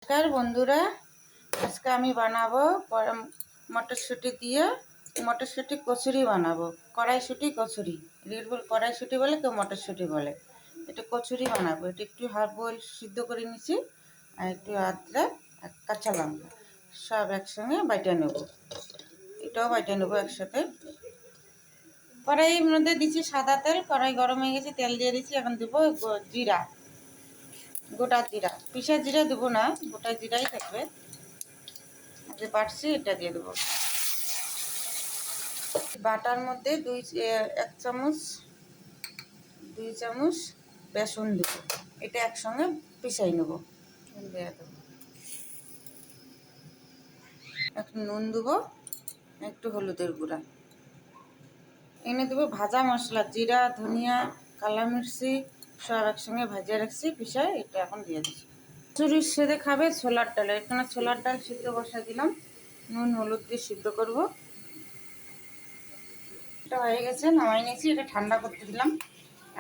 নমস্কার বন্ধুরা, আজকে আমি বানাবো মটরশুঁটি দিয়ে মটরশুঁটি কচুরি বানাবো। কড়াইশুঁটি কচুরি, কড়াইশুঁটি বলে, কেউ মটরশুঁটি বলে। এটা কচুরি বানাবো। এটা একটু হাফ বয়েল সিদ্ধ করে নিচ্ছি, আর একটু আদা আর কাঁচা লঙ্কা সব একসঙ্গে বাইটা নেব। এটাও বাইটা নেবো একসাথে। কড়াইয়ের মধ্যে দিচ্ছি সাদা তেল। কড়াই গরম হয়ে গেছে, তেল দিয়ে দিচ্ছি। এখন দেবো জিরা, গোটা জিরা। পিসা জিরা দেবো না, গোটা জিরাই থাকবে। যে বাটছি এটা দিয়ে দেবো। বাটার মধ্যে এক চামচ 2 চামচ বেসন দেবো। এটা একসঙ্গে পিসাই নেবো। দিয়ে দেবো একটু নুন দেবো, একটু হলুদের গুঁড়া। এনে দেবো ভাজা মশলা, জিরা, ধনিয়া, কালা মির্চি সব একসঙ্গে ভাজিয়ে রাখছি পিসাই। এটা এখন দিয়ে দিচ্ছি। কচুরির সাথে খাবে ছোলার ডাল। এখানে ছোলার ডাল সিদ্ধ বসা দিলাম, নুন হলুদ দিয়ে সিদ্ধ করব। এটা হয়ে গেছে, নামাই নিয়েছি। এটা ঠান্ডা করতে দিলাম।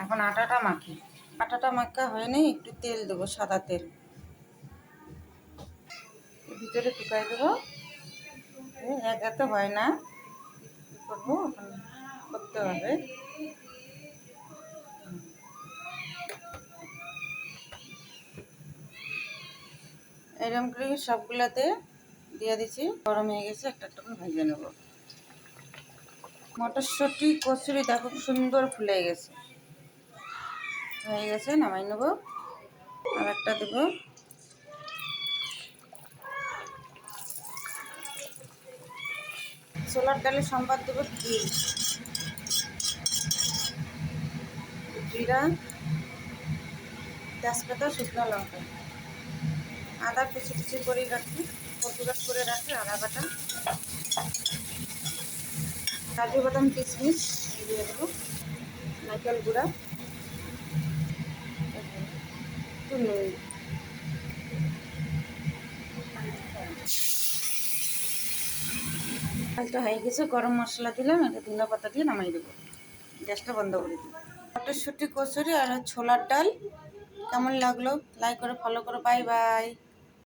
এখন আটাটা মাখি। আটাটা মাখা হয়নি, একটু তেল দেবো, সাদা তেল ভিতরে টুকাই দেবো। এত হয় না, কী করবো এখন, করতে হবে। এরকম করে সবগুলাতে দিয়ে দিচ্ছি। গরম হয়ে গেছে, একটা একটা করে ভেজে নেবো। মটরশুঁটি কচুরি দেখো সুন্দর ফুলে গেছে, হয়ে গেছে, নামাই নেবো। আর একটা দেবো। ছোলার ডালের সম্বাদ দেবো জিরা, তেজপাতা, শুকনো লঙ্কা, আদা কুচি কুচি করে রাখি, কচুরাট করে রাখি, আদা বাটা, কাজু বাদাম কিশমিশ দিয়ে দেবো, নারকেল গুঁড়া, একটু নুন। কাজটা হয়ে গেছে, গরম মশলা দিলাম, এটা ধনে পাতা দিয়ে নামাই দেবো। গ্যাসটা বন্ধ করে দেবো। মটরশুঁটি কচুরি আর ছোলার ডাল কেমন লাগলো? লাইক করে ফলো করো। Bye bye.